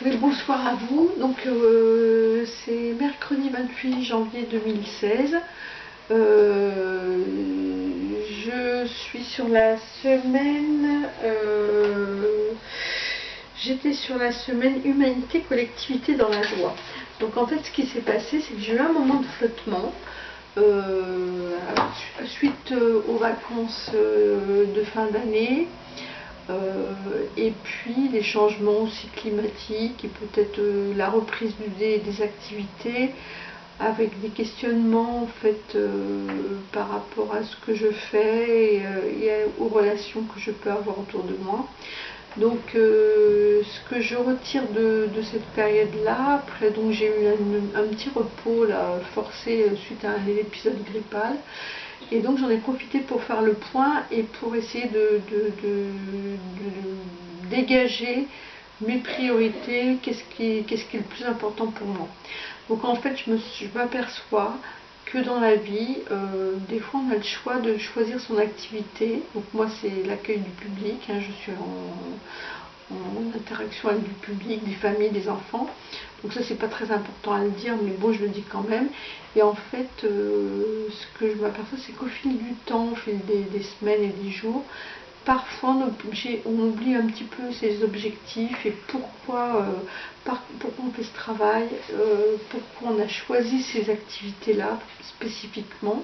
Oui, bonsoir à vous. Donc, c'est mercredi 28 janvier 2016. Euh, je suis sur la semaine. J'étais sur la semaine Humanité, collectivité dans la joie. Donc, en fait, ce qui s'est passé, c'est que j'ai eu un moment de flottement. Suite aux vacances de fin d'année. Et puis les changements aussi climatiques et peut-être la reprise des activités avec des questionnements en fait par rapport à ce que je fais et aux relations que je peux avoir autour de moi. Donc ce que je retire de cette période-là, après donc j'ai eu un petit repos là, forcé suite à un épisode grippal. Et donc j'en ai profité pour faire le point et pour essayer de dégager mes priorités, qu'est-ce qui est le plus important pour moi. Donc en fait je m'aperçois que dans la vie, des fois on a le choix de choisir son activité. Donc moi c'est l'accueil du public, hein, je suis en interaction avec du public, des familles, des enfants. Donc ça c'est pas très important à le dire, mais bon je le dis quand même. Et en fait ce que je m'aperçois c'est qu'au fil du temps, au fil des semaines et des jours, parfois on oublie un petit peu ses objectifs et pourquoi on fait ce travail, pourquoi on a choisi ces activités-là spécifiquement.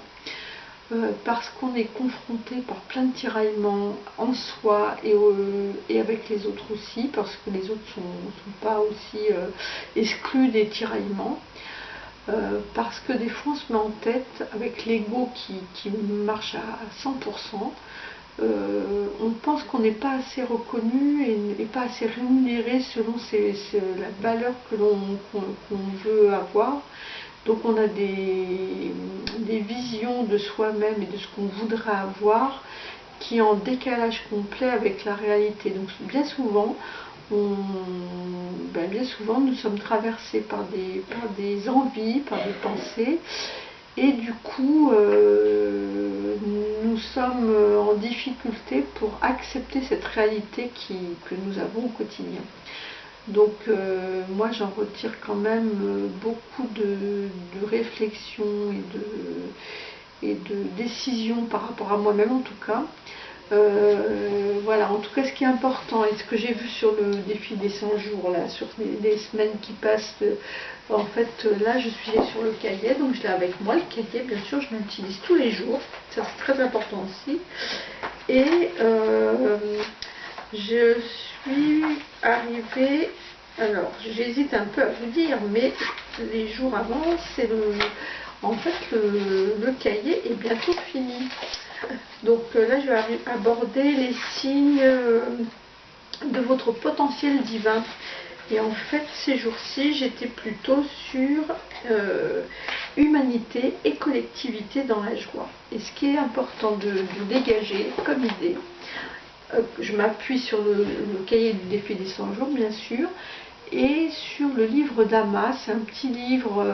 Parce qu'on est confronté par plein de tiraillements en soi et avec les autres aussi, parce que les autres ne sont pas aussi exclus des tiraillements. Parce que des fois on se met en tête avec l'ego qui marche à 100%. On pense qu'on n'est pas assez reconnu et pas assez rémunéré selon la valeur qu'on veut avoir. Donc on a des visions de soi-même et de ce qu'on voudrait avoir qui est en décalage complet avec la réalité. Donc bien souvent, nous sommes traversés par des envies, par des pensées, et du coup nous sommes en difficulté pour accepter cette réalité que nous avons au quotidien. Donc moi j'en retire quand même beaucoup de réflexion et de décision par rapport à moi-même en tout cas. Voilà, en tout cas ce qui est important et ce que j'ai vu sur le défi des 100 jours, là, sur les semaines qui passent, en fait là je suis sur le cahier, donc je l'ai avec moi, le cahier bien sûr, je l'utilise tous les jours, ça c'est très important aussi. Et je suis arrivée, alors j'hésite un peu à vous dire, mais les jours avant, en fait le cahier est bientôt fini. Donc là je vais aborder les signes de votre potentiel divin. Et en fait ces jours-ci j'étais plutôt sur humanité et collectivité dans la joie. Et ce qui est important de dégager comme idée, je m'appuie sur le cahier du défi des 100 jours bien sûr, et sur le livre d'Ama, c'est un petit livre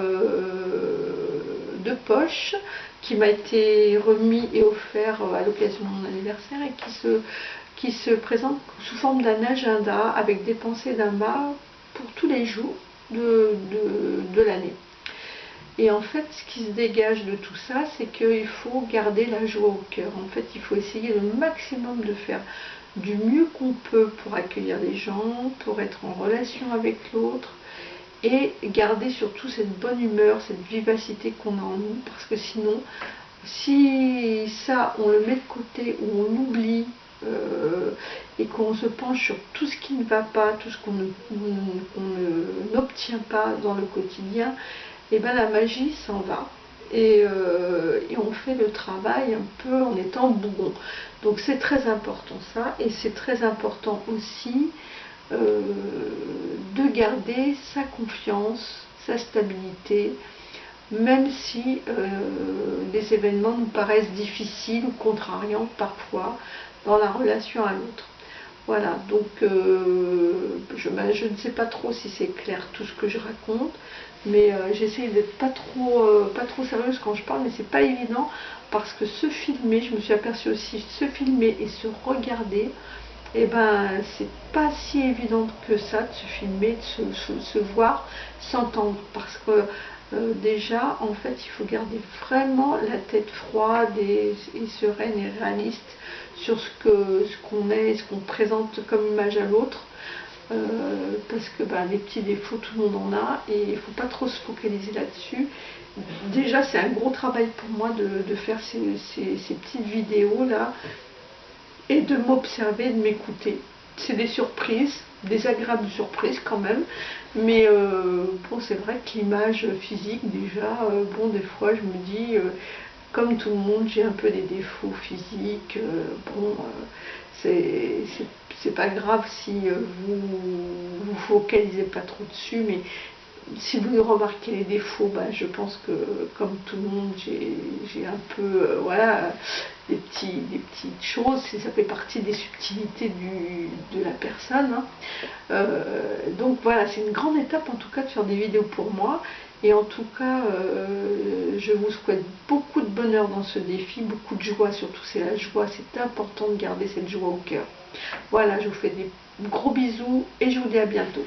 de poche qui m'a été remis et offert à l'occasion de mon anniversaire et qui se présente sous forme d'un agenda avec des pensées d'Ama pour tous les jours de l'année. Et en fait, ce qui se dégage de tout ça, c'est qu'il faut garder la joie au cœur. En fait, il faut essayer le maximum de faire du mieux qu'on peut pour accueillir les gens, pour être en relation avec l'autre, et garder surtout cette bonne humeur, cette vivacité qu'on a en nous, parce que sinon, si ça, on le met de côté ou on oublie, et qu'on se penche sur tout ce qui ne va pas, tout ce qu'on n'obtient pas dans le quotidien, et bien la magie s'en va. Et on fait le travail un peu en étant bougon. Donc c'est très important ça, et c'est très important aussi de garder sa confiance, sa stabilité, même si les événements nous paraissent difficiles ou contrariants parfois dans la relation à l'autre. Voilà, donc je ne sais pas trop si c'est clair tout ce que je raconte, mais j'essaie d'être pas trop sérieuse quand je parle, mais c'est pas évident parce que se filmer, je me suis aperçue aussi, se filmer et se regarder, et ben c'est pas si évident que ça de se filmer, de se voir, s'entendre, parce que déjà en fait il faut garder vraiment la tête froide et sereine et réaliste sur ce qu'on est, ce qu'on présente comme image à l'autre. Parce que les petits défauts, tout le monde en a, et il ne faut pas trop se focaliser là-dessus. Déjà, c'est un gros travail pour moi de faire ces petites vidéos là et de m'observer, de m'écouter. C'est des surprises, des agréables surprises quand même, mais bon, c'est vrai que l'image physique, déjà, bon, des fois je me dis, comme tout le monde, j'ai un peu des défauts physiques, bon, c'est pas grave si vous focalisez pas trop dessus, mais si vous remarquez les défauts, je pense que comme tout le monde, j'ai un peu, voilà, des petites choses, ça fait partie des subtilités de la personne. Hein. Donc voilà, c'est une grande étape en tout cas de faire des vidéos pour moi. Et en tout cas, je vous souhaite beaucoup de bonheur dans ce défi, beaucoup de joie, surtout c'est la joie, c'est important de garder cette joie au cœur. Voilà, je vous fais des gros bisous et je vous dis à bientôt.